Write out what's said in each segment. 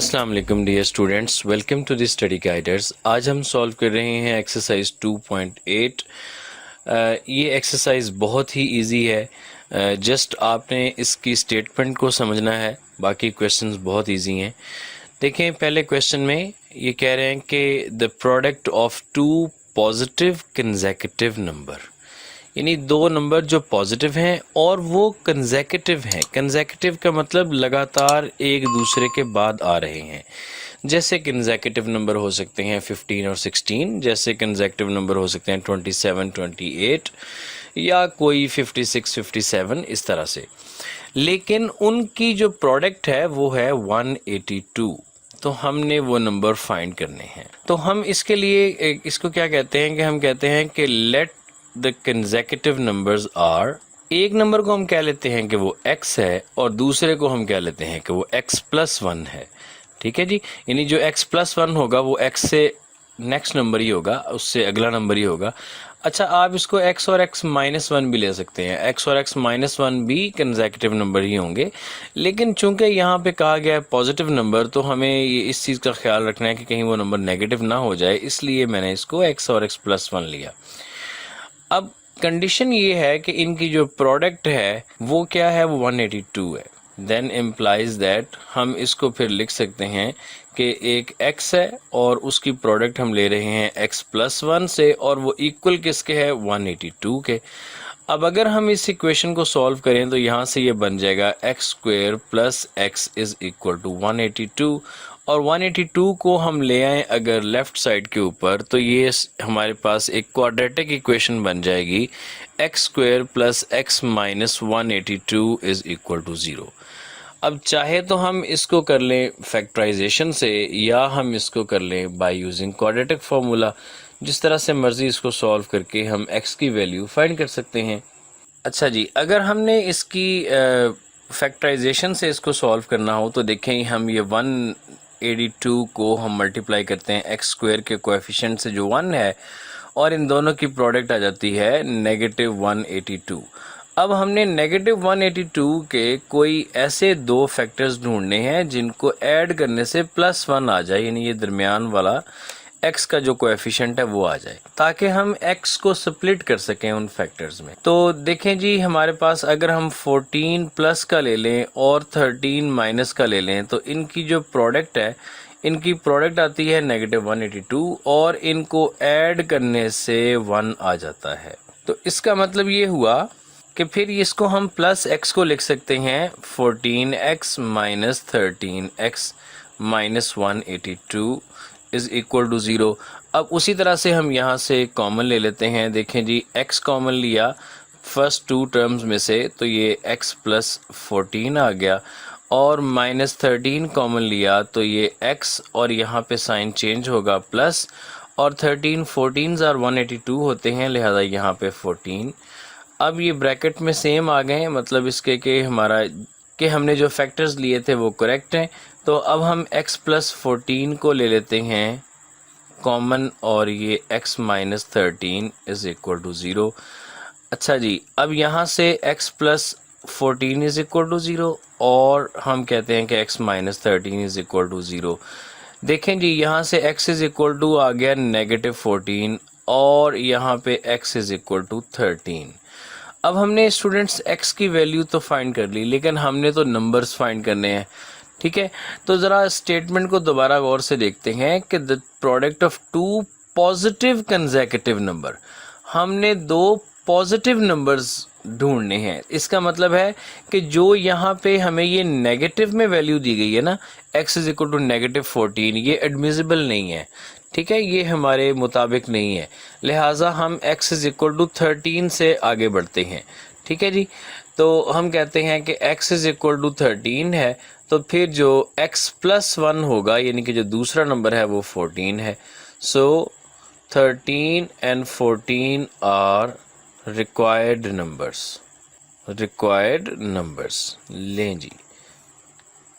अस्सलाम वालेकुम dear students, welcome to the study guiders. आज हम सॉल्व कर रहे हैं एक्सरसाइज 2.8। ये एक्सरसाइज बहुत ही इजी है। जस्ट आपने इसकी स्टेटमेंट को समझना है, बाकी क्वेश्चंस बहुत इजी हैं। देखें, पहले क्वेश्चन में ये कह रहे हैं कि the product of two positive consecutive number, यानी दो नंबर जो पॉजिटिव हैं और वो कंसेक्यूटिव हैं। कंसेक्यूटिव का मतलब लगातार एक दूसरे के बाद आ रहे हैं। जैसे कंसेक्यूटिव नंबर हो सकते हैं 15 और 16, जैसे कंसेक्यूटिव नंबर हो सकते हैं 27, 28 या कोई 56, 57, इस तरह से। लेकिन उनकी जो प्रोडक्ट है वो है 182। तो हमने वो नंबर फाइंड करने हैं। तो हम इसके लिए इसको क्या कहते हैं कि हम कहते हैं कि let the consecutive numbers are, एक नंबर को हम कह लेते हैं कि वो x है और दूसरे को हम कह लेते हैं कि वो x+1 है। ठीक है जी, यानी जो x+1 होगा वो x से नेक्स्ट नंबर ही होगा, उससे अगला नंबर ही होगा। अच्छा, आप इसको x और x-1 भी ले सकते हैं। x और x-1 भी कंसेक्यूटिव नंबर ही होंगे, लेकिन चूंकि यहाँ पे कहा गया है पॉजिटिव नंबर, तो हमें ये इस चीज़ का ख्याल रखना है कि कहीं वो नंबर नेगेटिव ना हो जाए, इसलिए मैंने इसको x और x+1 लिया। अब कंडीशन ये है कि इनकी जो प्रोडक्ट है वो क्या है, वो 182 है। देन इम्प्लाइज दैट हम इसको फिर लिख सकते हैं कि एक x है और उसकी प्रोडक्ट हम ले रहे हैं x+1 से, और वो इक्वल किसके है, 182 के। अब अगर हम इस इक्वेशन को सॉल्व करें तो यहाँ से ये बन जाएगा x² + x is equal to 182, और 182 को हम ले आएँ अगर लेफ़्ट साइड के ऊपर, तो ये हमारे पास एक क्वाड्रेटिक इक्वेशन बन जाएगी, x² + x - 182 is equal to 0। अब चाहे तो हम इसको कर लें फैक्टराइजेशन से, या हम इसको कर लें बाय यूजिंग क्वाड्रेटिक फार्मूला। जिस तरह से मर्ज़ी इसको सॉल्व करके हम x की वैल्यू फाइंड कर सकते हैं। अच्छा जी, अगर हमने इसकी फैक्टराइजेशन से इसको सॉल्व करना हो तो देखें, हम ये 182 को हम मल्टीप्लाई करते हैं x² के कोएफिशिएंट से जो 1 है, और इन दोनों की प्रोडक्ट आ जाती है -182। अब हमने -182 के कोई ऐसे दो फैक्टर्स ढूंढने हैं जिनको ऐड करने से +1 आ जाए, यानी ये दरमियान वाला x का जो कोएफिशिएंट है वो आ जाए, ताकि हम x को स्प्लिट कर सकें उन फैक्टर्स में। तो देखें जी, हमारे पास अगर हम 14 प्लस का ले लें और 13 माइनस का ले लें, तो इनकी जो प्रोडक्ट है, इनकी प्रोडक्ट आती है -182, और इनको ऐड करने से 1 आ जाता है। तो इसका मतलब ये हुआ कि फिर इसको हम प्लस x को लिख सकते हैं 14x - 13x - 182 is equal to 0। अब उसी तरह से हम यहाँ से कॉमन ले लेते हैं। देखें जी, x कॉमन लिया फर्स्ट टू टर्म्स में से, तो ये x + 14 आ गया, और -13 कॉमन लिया तो ये x, और यहाँ पे साइन चेंज होगा प्लस, और 13 14 और 182 होते हैं, लिहाजा यहाँ पे 14। अब ये ब्रैकेट में सेम आ गए हैं, मतलब इसके कि हमारा कि हमने जो फैक्टर्स लिए थे वो करेक्ट हैं। तो अब हम x + 14 को ले लेते हैं कॉमन, और ये x - 13 इज़ इक्वल टू 0। अच्छा जी, अब यहाँ से x + 14 इज़ इक्वल टू 0, और हम कहते हैं कि x - 13 इज़ इक्वल टू 0। देखें जी, यहाँ से x इज़ इक्वल टू आ गया -14, और यहाँ पे x इज़ इक्वल टू 13। अब हमने स्टूडेंट्स x की वैल्यू तो फाइंड कर ली, लेकिन हमने तो नंबर्स फाइंड करने हैं। ठीक है, तो ज़रा स्टेटमेंट को दोबारा गौर से देखते हैं कि the product of two positive consecutive number, हमने दो पॉजिटिव नंबर्स ढूंढने हैं। इसका मतलब है कि जो यहाँ पे हमें ये नेगेटिव में वैल्यू दी गई है ना, x इज़ इक्वल टू -14, ये एडमिसिबल नहीं है। ठीक है, ये हमारे मुताबिक नहीं है, लिहाजा हम x इज़ इक्वल टू 13 से आगे बढ़ते हैं। ठीक है जी, तो हम कहते हैं कि x इज़ इक्वल टू 13 है, तो फिर जो x+1 होगा, यानी कि जो दूसरा नंबर है वो 14 है। सो 13 and 14 आर रिक्वायर्ड नंबर्स। लें जी,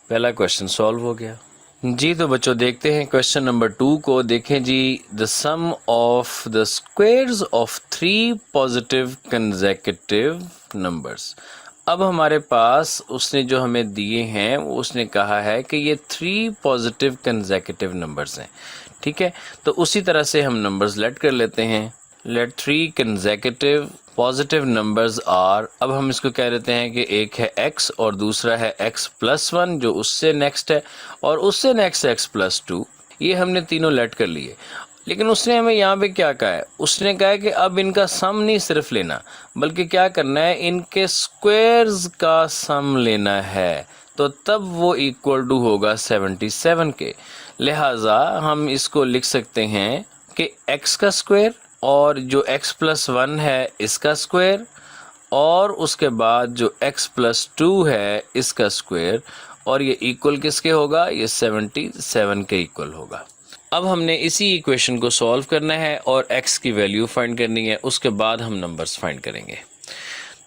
पहला क्वेश्चन सॉल्व हो गया जी। तो बच्चों देखते हैं क्वेश्चन नंबर 2 को। देखें जी, the sum of the squares of 3 positive consecutive numbers अब हमारे पास उसने जो हमें दिए हैं वो उसने कहा है कि ये 3 पॉजिटिव कंसेक्यूटिव नंबर्स हैं, ठीक है। तो उसी तरह से हम नंबर्स लेट कर लेते हैं। Let 3 consecutive positive numbers are, अब हम इसको कह देते हैं कि एक है x और दूसरा है x+1 जो उससे नेक्स्ट है, और उससे नेक्स्ट x+2। ये हमने तीनों लेट कर लिए। लेकिन उसने हमें यहाँ पे क्या कहा है, उसने कहा है कि अब इनका सम नहीं सिर्फ लेना, बल्कि क्या करना है, इनके स्क्वायर्स का सम लेना है। तो तब वो इक्वल टू होगा 77 के। लिहाजा हम इसको लिख सकते हैं कि x का स्क्वायर और जो x+1 है इसका स्क्वायर, और उसके बाद जो x+2 है इसका स्क्वायर, और ये इक्वल किसके होगा, ये 77 के इक्वल होगा। अब हमने इसी इक्वेशन को सॉल्व करना है और x की वैल्यू फाइंड करनी है, उसके बाद हम नंबर्स फाइंड करेंगे।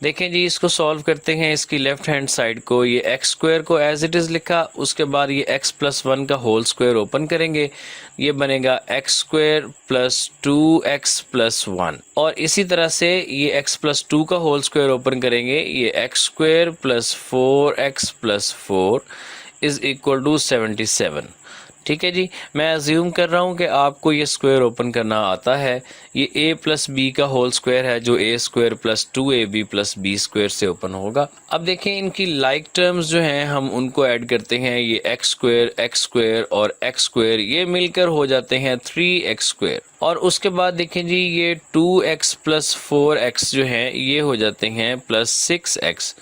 देखें जी, इसको सॉल्व करते हैं। इसकी लेफ्ट हैंड साइड को ये एक्स स्क्वायर को एज इट इज़ लिखा, उसके बाद ये x+1 का होल स्क्वायर ओपन करेंगे, ये बनेगा x²+2x+1, और इसी तरह से ये x+2 का होल स्क्वायर ओपन करेंगे, ये x²+4x+4 इज़ इक्वल टू 77। ठीक है जी, मैं अज्यूम कर रहा हूँ कि आपको ये स्क्वायर ओपन करना आता है। ये a+b का होल स्क्वायर है जो a²+2ab+b² से ओपन होगा। अब देखें इनकी लाइक टर्म्स जो हैं हम उनको ऐड करते हैं, ये x² और x² ये मिलकर हो जाते हैं 3x², और उसके बाद देखें जी ये 2x+4x जो हैं ये हो जाते हैं +6x,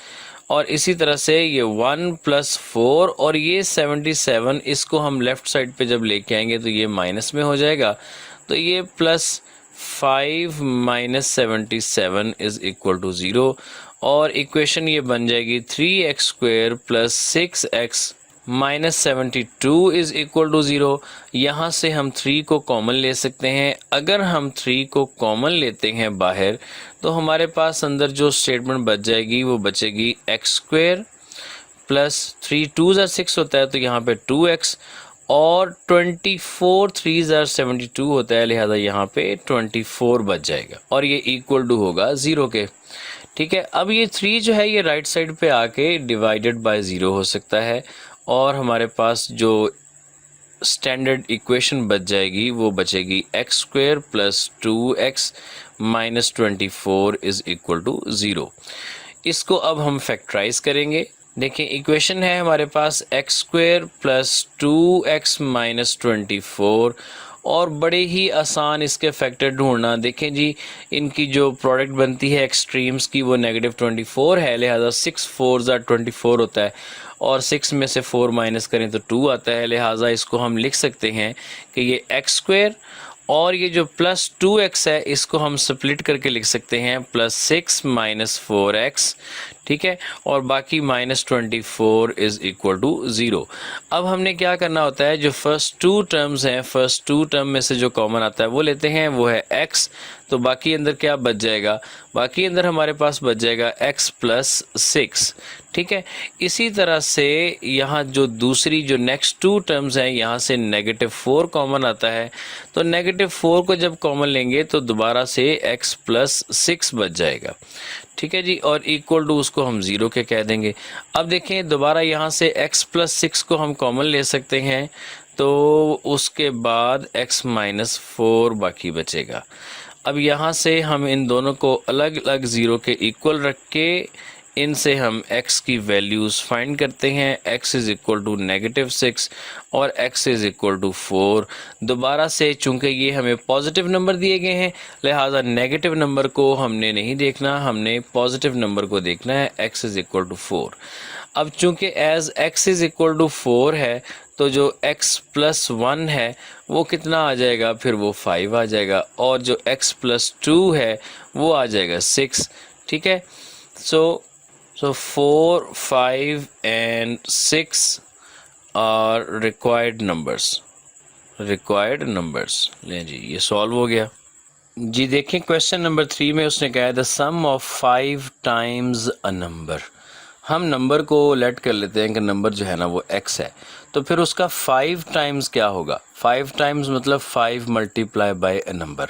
और इसी तरह से ये 1+4 और ये 77, इसको हम लेफ़्ट साइड पे जब लेके आएंगे तो ये माइनस में हो जाएगा, तो ये +5 - 77 इज़ इक्वल टू 0, और इक्वेशन ये बन जाएगी 3x² + 6x -72 is equal to 0। यहाँ से हम 3 को कॉमन ले सकते हैं। अगर हम 3 को कॉमन लेते हैं बाहर, तो हमारे पास अंदर जो स्टेटमेंट बच जाएगी वो बचेगी x² + 3 2 6 होता है तो यहाँ पे 2x, और 24 3 72 होता है, लिहाजा यहाँ पे 24 बच जाएगा, और ये इक्वल टू होगा 0 के। ठीक है, अब ये 3 जो है ये राइट साइड पे आके डिवाइडेड बाय 0 हो सकता है, और हमारे पास जो स्टैंडर्ड इक्वेशन बच जाएगी वो बचेगी x² + 2x - 24 is equal to 0। इसको अब हम फैक्टराइज करेंगे। देखिए इक्वेशन है हमारे पास x² + 2x - 24, और बड़े ही आसान इसके फैक्टर ढूंढना। देखें जी, इनकी जो प्रोडक्ट बनती है एक्सट्रीम्स की वो -24 है, लिहाजा 6 4 24 होता है, और 6 में से 4 माइनस करें तो 2 आता है, लिहाजा इसको हम लिख सकते हैं कि ये x² और ये जो +2x है इसको हम स्प्लिट करके लिख सकते हैं +6 - 4x, ठीक है, और बाकी -24 इज़ इक्वल टू 0। अब हमने क्या करना होता है, जो फर्स्ट 2 टर्म्स हैं, फर्स्ट 2 टर्म में से जो कॉमन आता है वो लेते हैं, वो है x, तो बाकी अंदर क्या बच जाएगा, बाकी अंदर हमारे पास बच जाएगा x + 6, ठीक है। इसी तरह से यहाँ जो दूसरी जो नेक्स्ट 2 टर्म्स हैं यहाँ से -4 कॉमन आता है, तो -4 को जब कॉमन लेंगे तो दोबारा से x + 6 बच जाएगा, ठीक है जी, और इक्वल टू उसको हम 0 के कह देंगे। अब देखें दोबारा यहाँ से x + 6 को हम कॉमन ले सकते हैं, तो उसके बाद x - 4 बाकी बचेगा। अब यहाँ से हम इन दोनों को अलग अलग 0 के इक्वल रख के इनसे हम x की वैल्यूज़ फाइंड करते हैं। x इज़ इक्वल टू -6 और x इज़ इक्वल टू 4। दोबारा से चूंकि ये हमें पॉजिटिव नंबर दिए गए हैं, लिहाजा नेगेटिव नंबर को हमने नहीं देखना, हमने पॉजिटिव नंबर को देखना है। x is equal to 4। अब चूंकि as x is equal to 4 है, तो जो x + 1 है वो कितना आ जाएगा, फिर वो 5 आ जाएगा, और जो x + 2 है वो आ जाएगा 6, ठीक है। सो 4, 5 and 6 are required numbers। लें जी, ये सॉल्व हो गया जी। देखें क्वेश्चन नंबर 3 में उसने कहा है the sum of 5 times a number. हम नंबर को लेट कर लेते हैं कि नंबर जो है ना वो x है, तो फिर उसका 5 टाइम्स क्या होगा, 5 टाइम्स मतलब 5 × a नंबर,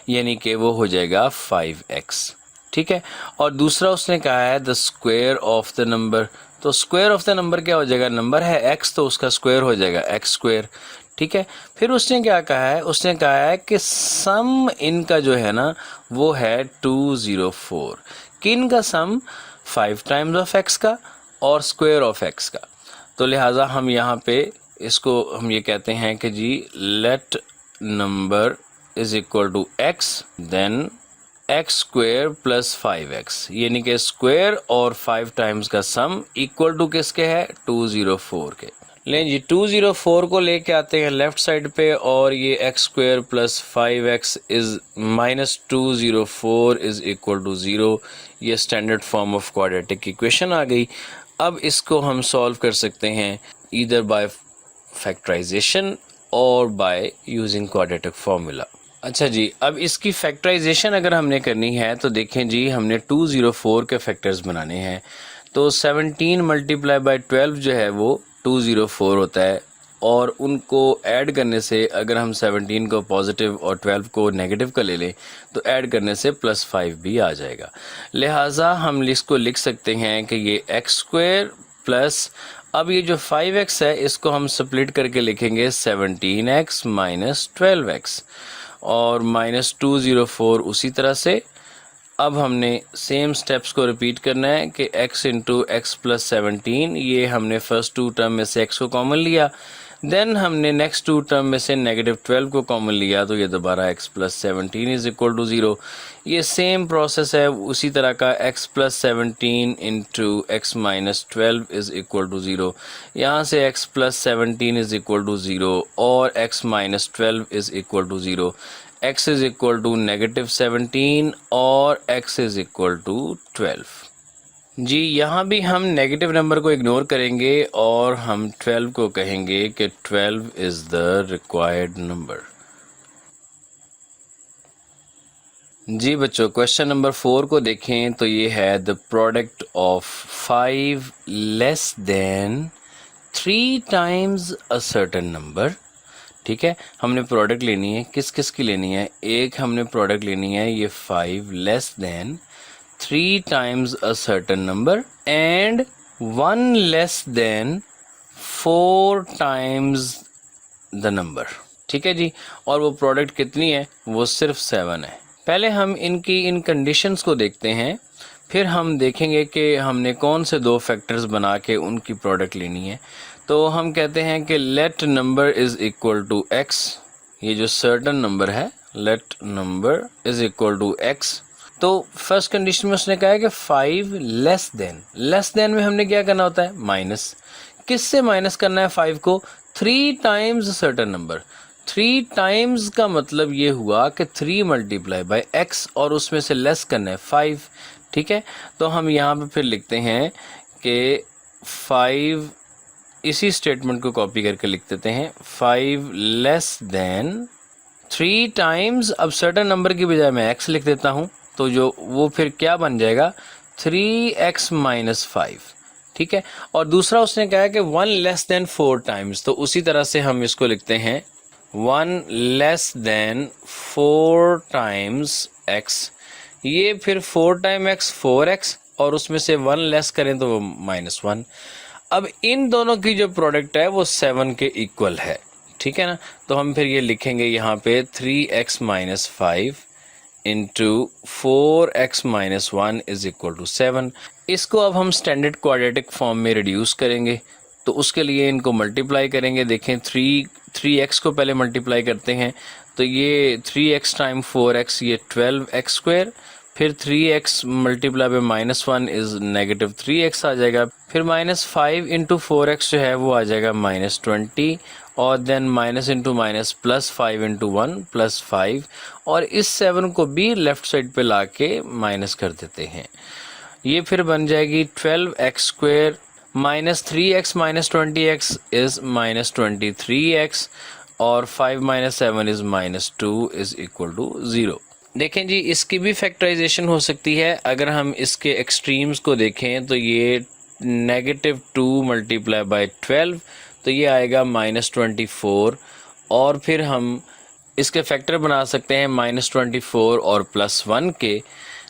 यानी कि वो हो जाएगा 5x, ठीक है। और दूसरा उसने कहा है the square of the number, तो स्क्वायर ऑफ द नंबर क्या हो जाएगा, नंबर है x तो उसका स्क्वायर हो जाएगा x स्क्वायर, ठीक है। फिर उसने क्या कहा है, उसने कहा है कि सम इनका जो है ना वो है 204, किन का सम 5 टाइम्स ऑफ x का और स्क्वायर ऑफ x का। तो लिहाजा हम यहाँ पे इसको हम ये कहते हैं कि जी let number is equal to x then x square plus 5x, यानी कि स्क्वेयर और 5 टाइम्स का सम इक्वल टू किसके है, 204 के। लें जी 204 को लेके आते हैं लेफ्ट साइड पे, और ये x square plus 5x is minus 204 is equal to 0। ये standard form of quadratic equation आ गई। अब इसको हम सॉल्व कर सकते हैं ईदर बाय फैक्टराइजेशन और बाय यूजिंग क्वाड्रेटिक फार्मूला। अच्छा जी, अब इसकी फैक्टराइजेशन अगर हमने करनी है तो देखें जी, हमने 204 के फैक्टर्स बनाने हैं। तो 17 मल्टीप्लाई बाय 12 जो है वो 204 होता है, और उनको ऐड करने से अगर हम 17 को पॉजिटिव और 12 को नेगेटिव का ले लें तो ऐड करने से +5 भी आ जाएगा। लिहाजा हम इसको लिख सकते हैं कि ये एक्स स्क्वायर प्लस, अब ये जो 5x है इसको हम स्प्लिट करके लिखेंगे 17x माइनस 12x, और माइनस 204 उसी तरह से। अब हमने सेम स्टेप्स को रिपीट करना है कि x इंटू एक्स प्लस 17, ये हमने फर्स्ट 2 टर्म में से x को कॉमन लिया, देन हमने नेक्स्ट 2 टर्म में से नेगेटिव 12 को कॉमन लिया, तो ये दोबारा x plus 17 is equal to 0। ये सेम प्रोसेस है उसी तरह का, x plus 17 into x minus 12 is equal to 0। यहाँ से x plus 17 is equal to 0 और x minus 12 is equal to 0। x is equal to negative 17 और x इज इक्वल टू 12। जी यहाँ भी हम नेगेटिव नंबर को इग्नोर करेंगे और हम 12 को कहेंगे कि 12 इज द रिक्वायर्ड नंबर। जी बच्चों, क्वेश्चन नंबर 4 को देखें तो ये है the product of 5 less than 3 times a certain number. ठीक है, हमने प्रोडक्ट लेनी है, किस किस की लेनी है, एक हमने प्रोडक्ट लेनी है ये 5 less than 3 times a certain number and 1 less than 4 times the number. ठीक है जी, और वो प्रोडक्ट कितनी है, वो सिर्फ 7 है। पहले हम इनकी इन कंडीशंस को देखते हैं, फिर हम देखेंगे कि हमने कौन से 2 फैक्टर्स बना के उनकी प्रोडक्ट लेनी है। तो हम कहते हैं कि let number is equal to x, ये जो सर्टन नंबर है let number is equal to x. तो फर्स्ट कंडीशन में उसने कहा है कि 5 लेस देन में हमने क्या करना होता है, माइनस। किससे माइनस करना है 5 को, 3 टाइम्स सर्टन नंबर। 3 टाइम्स का मतलब ये हुआ कि 3 मल्टीप्लाई बाय एक्स और उसमें से लेस करना है 5। ठीक है, तो हम यहाँ पे फिर लिखते हैं कि 5, इसी स्टेटमेंट को कॉपी करके लिख देते हैं 5 लेस देन 3 टाइम्स, अब सर्टेन नंबर की बजाय मैं x लिख देता हूँ, तो जो वो फिर क्या बन जाएगा 3x माइनस 5। ठीक है, और दूसरा उसने कहा है कि 1 लेस देन 4 टाइम्स, तो उसी तरह से हम इसको लिखते हैं 1 लेस देन 4 टाइम्स x। ये फिर 4 टाइम x 4x, और उसमें से 1 लेस करें तो वो -1। अब इन दोनों की जो प्रोडक्ट है वो 7 के इक्वल है। ठीक है ना, तो हम फिर ये लिखेंगे यहाँ पे 3x minus 5 into 4x minus 1 is equal to 7। इसको अब हम स्टैंडर्ड क्वाड्रेटिक फॉर्म में रिड्यूस करेंगे, तो उसके लिए इनको मल्टीप्लाई करेंगे। देखें 3x को पहले मल्टीप्लाई करते हैं, तो ये 3x टाइम 4x ये 12x स्क्वायर, फिर 3x multiply by -1 is negative 3x आ जाएगा, फिर -5 इंटू 4x जो है वो आ जाएगा -20, और then minus into minus +5 into 1 +5, और इस 7 को भी लेफ्ट साइड पे लाके माइनस कर देते हैं। ये फिर बन जाएगी 12x square minus 3x minus 20x is -23x, और 5 minus 7 is -2 is equal to 0। देखें जी, इसकी भी फैक्टराइजेशन हो सकती है। अगर हम इसके एक्सट्रीम्स को देखें तो ये -2 मल्टीप्लाई बाय 12, तो ये आएगा -24, और फिर हम इसके फैक्टर बना सकते हैं -24 और +1 के।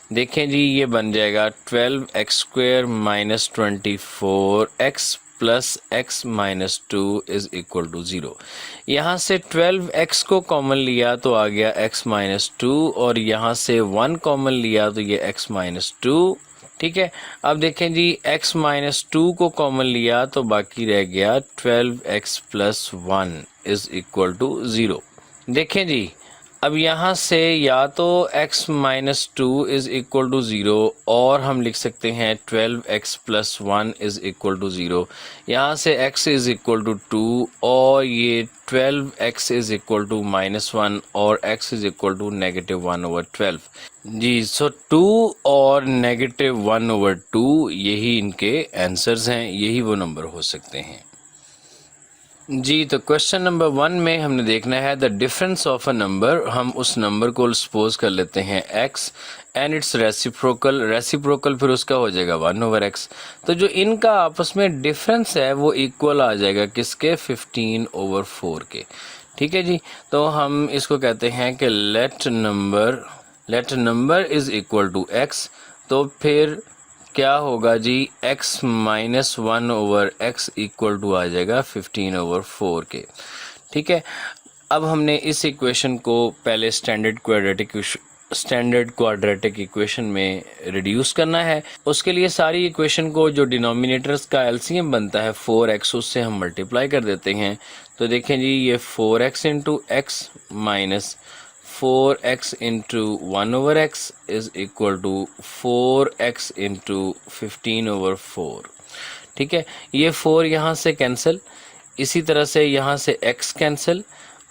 देखें जी ये बन जाएगा 12x² minus 24x plus x minus 2 is equal to 0। यहाँ से 12x को कॉमन लिया तो आ गया x माइनस 2 और यहाँ से 1 कॉमन लिया तो ये x माइनस 2। ठीक है, अब देखें जी x माइनस 2 को कॉमन लिया तो बाकी रह गया 12x plus 1 is equal to 0। देखें जी अब यहाँ से या तो x minus 2 is equal to 0 और हम लिख सकते हैं 12x plus 1 is equal to 0। यहाँ से x इज़ इक्वल टू 2 और ये 12x is equal to minus 1 और x is equal to negative 1/12। जी सो 2 और नेगेटिव 1/2 यही इनके आंसर्स हैं, यही वो नंबर हो सकते हैं। जी तो क्वेश्चन नंबर 1 में हमने देखना है the difference of a number. हम उस नंबर को सपोज कर लेते हैं x एंड इट्स रेसिप्रोकल फिर उसका हो जाएगा 1/x। तो जो इनका आपस में डिफरेंस है वो इक्वल आ जाएगा किसके 15/4 के। ठीक है जी, तो हम इसको कहते हैं कि let number is equal to x। तो फिर क्या होगा जी x minus 1/x equal to आ जाएगा 15/4 के। ठीक है, अब हमने इस इक्वेशन को पहले स्टैंडर्ड क्वाड्रेटिक इक्वेशन में रिड्यूस करना है। उसके लिए सारी इक्वेशन को जो डिनोमिनेटर्स का एलसीएम बनता है 4x उससे हम मल्टीप्लाई कर देते हैं। तो देखें जी ये 4x into x minus 4x into 1/x is equal to 4x into 15/4। ठीक है, ये 4 यहाँ से कैंसिल, इसी तरह से यहाँ से x कैंसिल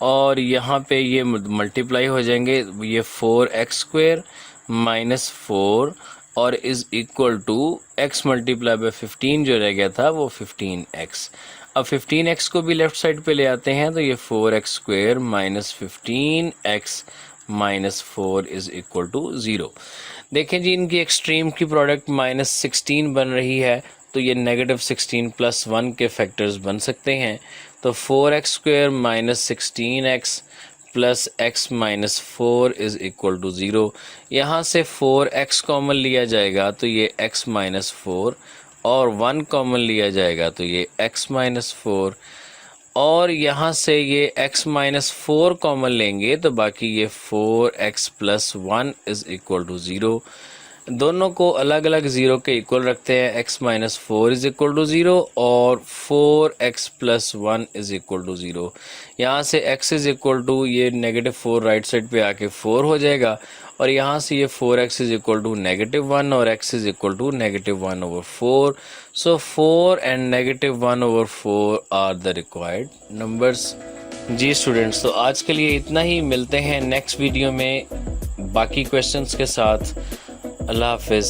और यहाँ पे ये मल्टीप्लाई हो जाएंगे। ये 4x² माइनस 4 और is equal to x multiply by 15 जो रह गया था वो 15x। अब 15x को भी लेफ्ट साइड पे ले आते हैं तो ये 4x² minus 15x minus 4 is equal to 0। देखें जी इनकी एक्सट्रीम की प्रोडक्ट -16 बन रही है तो ये -16 प्लस 1 के फैक्टर्स बन सकते हैं। तो 4x² minus 16x plus x minus 4 is equal to 0। यहाँ से 4x कॉमन लिया जाएगा तो ये x माइनस 4 और 1 कॉमन लिया जाएगा तो ये x माइनस 4 और यहाँ से ये x माइनस 4 कॉमन लेंगे तो बाकी ये 4x plus 1 is equal to 0। दोनों को अलग अलग 0 के इक्वल रखते हैं। x minus 4 is equal to 0 और 4x plus 1 is equal to 0। यहाँ से x इज इक्वल टू ये -4 राइट साइड पे आके 4 हो जाएगा और यहाँ से ये 4x इज इक्वल टू -1 और x is equal to -1/4। So 4 and -1/4 are the required numbers. जी स्टूडेंट्स, तो आज के लिए इतना ही। मिलते हैं नेक्स्ट वीडियो में बाकी क्वेश्चंस के साथ। अल्लाह हाफिज़।